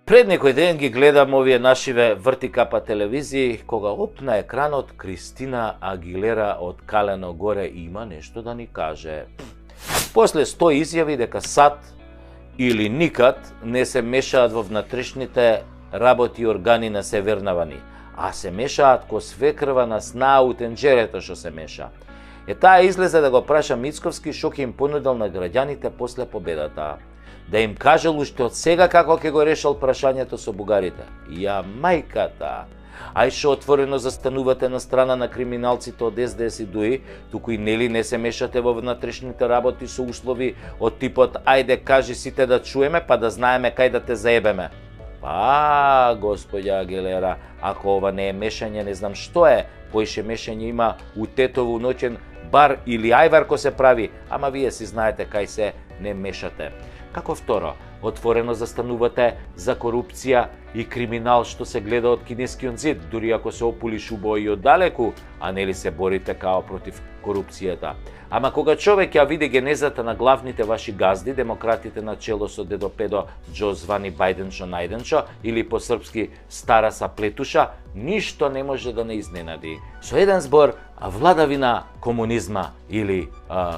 Пред некој ден ги гледам овие нашиве вртикапа телевизии, кога оп на екранот Кристина Агилера од Калено горе има нешто да ни каже. После 100 изјави дека сад или никад не се мешаат во внатрешните работи и органи на Северна Вани, а се мешаат ко свекрва на снаа у тенџерето што се меша. Таа излезе да го праша Мицковски што ќе им понудил на граѓаните после победата. Да им кажел уште од сега како ќе го решил прашањето со бугарите. Ја мајката! Ај што отворено застанувате на страна на криминалците од СДС и ДУИ, туку и нели не се мешате во внатрешните работи со услови од типот ајде кажи сите да чуеме па да знаеме кај да те заебеме. Па, господја Агилера, ако ова не е мешање, не знам што е. Поише мешање има у Тетово ноќен бар или ајвар ко се прави, ама вие си знаете кај се не мешате. Како второ, отворено застанувате за корупција и криминал што се гледа од Кинескиот зид, дури ако се опулиш убаво и оддалеку, а нели се борите као против корупцијата. Ама кога човек ја види генезата на главните ваши газди, демократите на чело со дедо Педо Џо звани Бајденчо Најденчо или по српски Стара Саплетуша, ништо не може да не изненади. Со еден збор, владавина комунизма или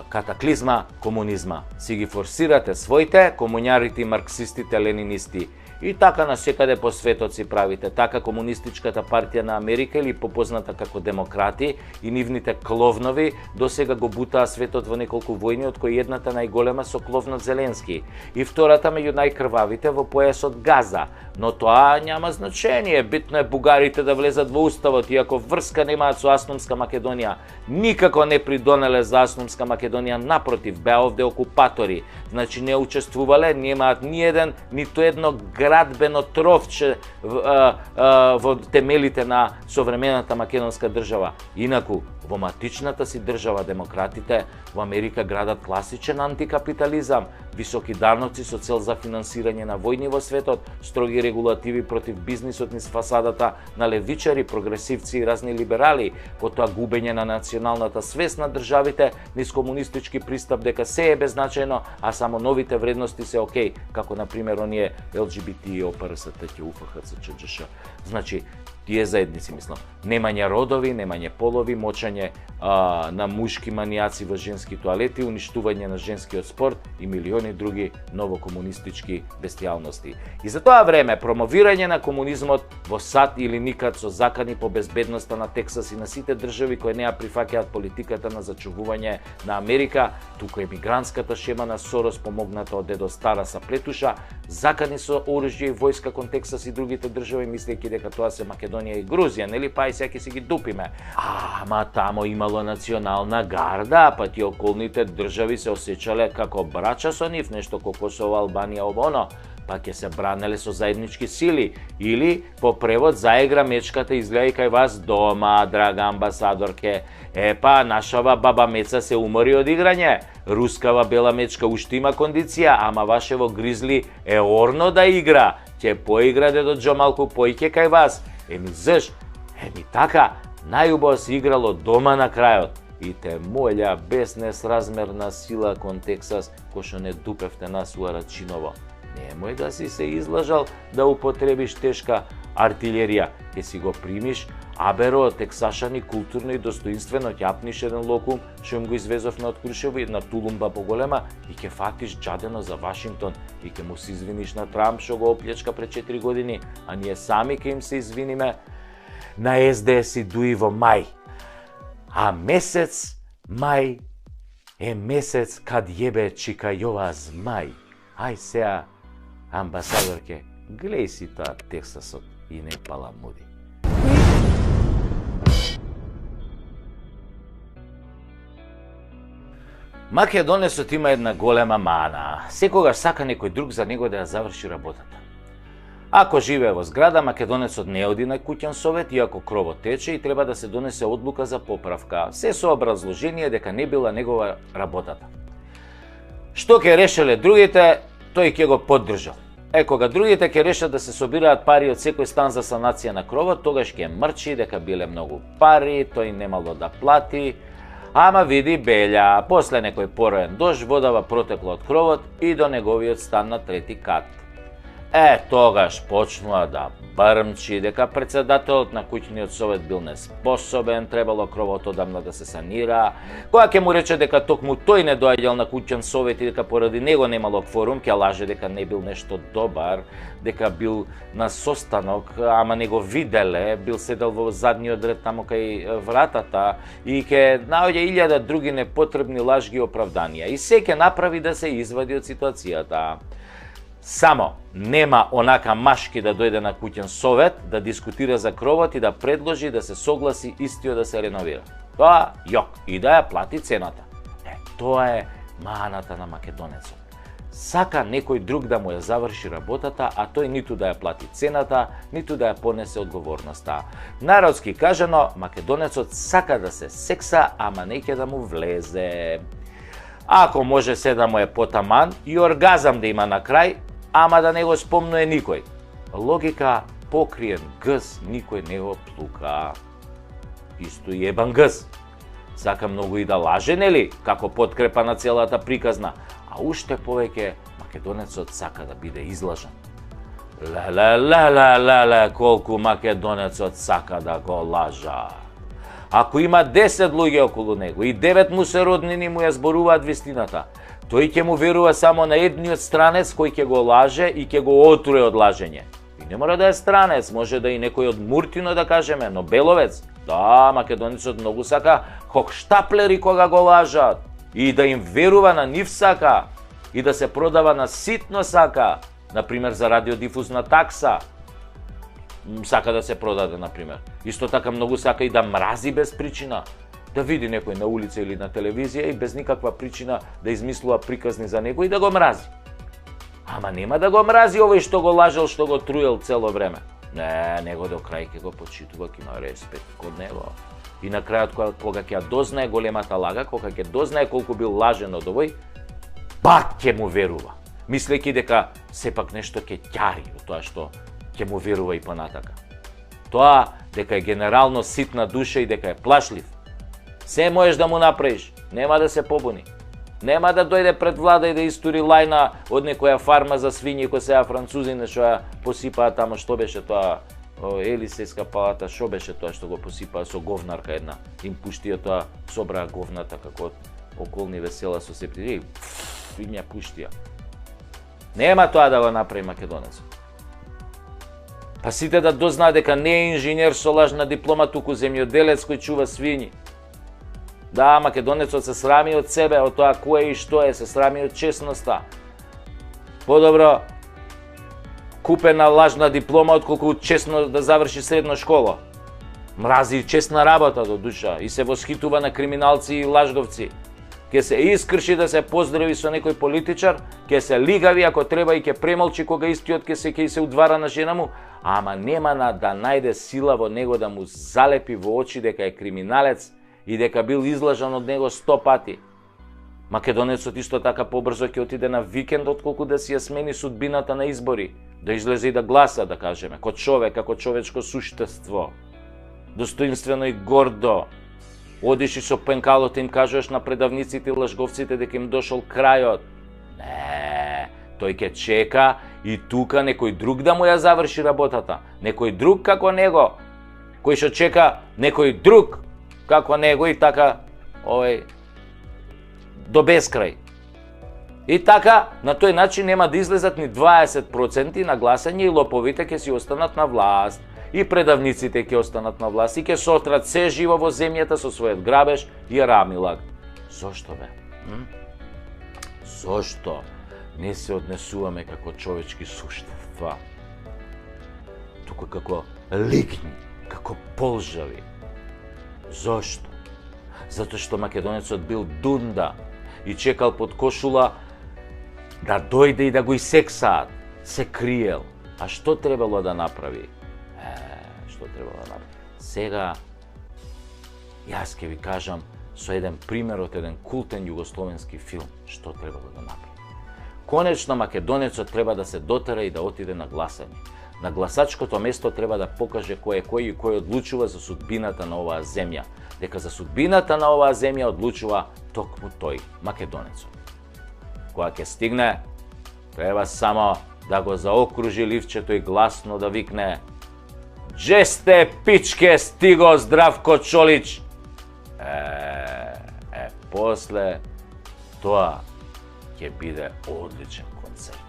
катаклизма комунизма. Си ги форсирате своите, комуњарите и марксистите, ленинисти. И така на секаде по светот си правите. Така Комунистичката партија на Америка или попозната како демократи и нивните кловнови досега го бутаа светот во неколку војни, од кои едната најголема со кловнот Зеленски и втората меѓу најкрвавите во појасот Газа. Но тоа няма значение, битно е бугарите да влезат во уставот, иако врска немаат со Асномска Македонија. Никако не придонеле за Асномска Македонија, напротив, беа овде окупатори. Значи не учествувале, немаат ни еден, ниту едно градбено тровче во темелите на современата македонска држава. Инаку, во матичната си држава демократите во Америка градат класичен антикапитализам, високи даноци со цел за финансирање на војни во светот, строги регулативи против бизнисот низ фасадата на левичари, прогресивци и разни либерали, потоа губење на националната свест на државите низ комунистички пристап дека се е беззначајно, а само новите вредности се окей, како на пример оние ЛГБТ, ОПРСТ, УФХЦ, ЧДШ. Значи, тие заедници, мислам, немање родови, немање полови, мочање на мушки манијаци во женски тоалети, уништување на женскиот спорт и милиони други новокомунистички бестијалности. И за тоа време, промовирање на комунизмот во сад или никад со закани по безбедноста на Тексас и на сите држави кои не ја прифаќаат политиката на зачувување на Америка, туку емигрантската шема на Сорос помогната од дедо Стара Саплетуша, закани со оружје и војска кон Тексас и другите држави, мислејќи дека тоа се Македонија и Грузија, нели, па и сега си ги дупиме. Ама тамо имало национална гарда, па тие околните држави се осеќале како брача со нив, нешто ко Косово, Албанија, овоно, па ќе се бранеле со заеднички сили. Или, по превод, заигра мечката изгледа кај вас дома, драга амбасадорке. Епа, нашава баба Меца се умори од играње. Рускава бела мечка уште има кондиција, ама вашево гризли е орно да игра. Ќе поигра дедо Џо малку поиќе кај вас. Заш? Така, најубаво се играло дома на крајот. И те молја без несразмерна сила кон Тексас, кој што не дупевте нас у Арачиново. Немој да си се излажал да употребиш тешка артилерија. Ке си го примиш, аберо, тексашани културно и достоинствено ќапниш еден локум, што им го извезовме од Крушево, една тулумба поголема и ке фатиш џадено за Вашингтон и ке му се извиниш на Трамп што го оплечка пред 4 години, а ние сами ке им се извиниме на СДС и ДУИ во мај. А месец мај е месец кад јебе чика јова змај. Ај сеа, амбасадорке, глеј си тоа Тексасот и не паламуди. Македонецот има една голема мана. Секогаш сака некој друг за него да ја заврши работата. Ако живее во зграда, македонецот не оди на куќен совет, иако кровот тече и треба да се донесе одлука за поправка. Се со образложение дека не била негова работата. Што ќе решеле другите, тој ќе го поддржал. Кога другите ќе решат да се собираат пари од секој стан за санација на кровот, тогаш ќе мрчи дека биле многу пари, тој немало да плати. Ама види Белја, после некој пороен дожд, водава протекла од кровот и до неговиот стан на трети кат. Тогаш почнува да брмчи дека председателот на куќниот совет бил неспособен, требало кровот одамна да се санира. Кога ќе му рече дека токму тој не доаѓал на куќен совет и дека поради него немало кворум, ќе лаже дека не бил нешто добар, дека бил на состанок, ама не го виделе, бил седел во задниот ред таму кај вратата и ќе наоѓа 1000 други непотребни лажги и оправданија. И се ќе направи да се извади од ситуацијата. Само нема онака машки да дојде на куќен совет, да дискутира за кровот и да предложи да се согласи истиот да се реновира. Тоа јок и да ја плати цената. Тоа е маната на македонецот. Сака некој друг да му ја заврши работата, а тој ниту да ја плати цената, ниту да ја понесе одговорноста. Народски кажано, македонецот сака да се секса, ама не ќе да му влезе. Ако може се да му е потаман и оргазам да има на крај, ама да не го спомнува никој. Логика покриен гъс никој не го плука. Исто и ебан гъс. Сака многу и да лаже, нели, како подкрепа на целата приказна, а уште повеќе македонецот сака да биде излажан. Леле, колку македонецот сака да го лажа. Ако има 10 луѓе околу него и 9 му се роднини му ја зборуваат вистината, тој ќе му верува само на едниот странец кој ќе го лаже и ќе го отруе од лажење. И не мора да е странец, може да и некој од Муртино да кажеме, но Беловец. Да, македонецот многу сака хохштаплери кога го лажат и да им верува на нив сака и да се продава на ситно сака, например за радиодифузна такса. Сака да се продаде, например. Исто така многу сака и да мрази без причина. Да види некој на улица или на телевизија и без никаква причина да измислува приказни за него и да го мрази. Ама нема да го мрази овој што го лажел, што го труел цело време. Не, него до крај ќе го почитува, ќе има респект код него. И на крајот кога ќе дознае големата лага, кога ќе дознае колку бил лажен од овој, пак ќе му верува, мислејќи дека сепак нешто ќе ќари од тоа што ќе му верува и понатака. Тоа дека е генерално ситна душа и дека е плашлив, се можеш да му направиш, нема да се побуни. Нема да дојде пред влада и да истури лајна од некоја фарма за свињи кој сеја французини што ја посипаа тамо, што беше тоа, Елисејска палата, што беше тоа што го посипаа со говнарка една, им пуштија тоа, собраа говната како околни весела со септири, им ја пуштија. Нема тоа да го направи македонецот. Па сите да дознаат дека не е инженер со лажна диплома, туку земјоделец кој чува свињи. Да, македонецот се срами од себе, од тоа кој и што е, се срами од честноста. Подобро купена лажна диплома отколку честно да заврши средна школа. Мрази честна работа до душа и се восхитува на криминалци и лажговци. Ке се искрши да се поздрави со некој политичар, ке се лигави ако треба и ке премолчи кога истиот ке се удвара на жена му, ама нема да најде сила во него да му залепи во очи дека е криминалец и дека бил излажан од него 100 пати. Македонецот исто така побрзо ќе отиде на викенд отколку да си ја смени судбината на избори, да излезе и да гласа, да кажеме, како човек, како човечко суштество. Достоинствено и гордо. Одиш и со пенкалот им кажуваш на предавниците и лажговците дека им дошол крајот. Не, тој ќе чека и тука некој друг да му ја заврши работата. Некој друг како него, кој што чека некој друг како него и така до бескрај. И така, на тој начин нема да излезат ни 20% на гласање и лоповите ќе си останат на власт. И предавниците ќе останат на власт и ќе сотрат се живо во земјата со својот грабеж и рамилак. Зошто бе? Зошто не се однесуваме како човечки суштества? Туку како ликни, како полжави. Зошто? Затоа што македонецот бил дунда и чекал под кошула да дојде и да го исексаат. Се криел. А што требало да направи? Што требало да направи? Сега, јас ќе ви кажам со еден пример од еден култен југословенски филм, што требало да направи. Конечно, македонецот треба да се дотера и да отиде на гласање. На гласачкото место треба да покаже кој е кој и кој одлучува за судбината на оваа земја. Дека за судбината на оваа земја одлучува токму тој, македонецот. Кога ќе стигне, треба само da go zaokruži Livčeto i glasno da vikne: "Đe ste pičke stigo Zdravko Čolić?" Posle toa će bide odličan koncert.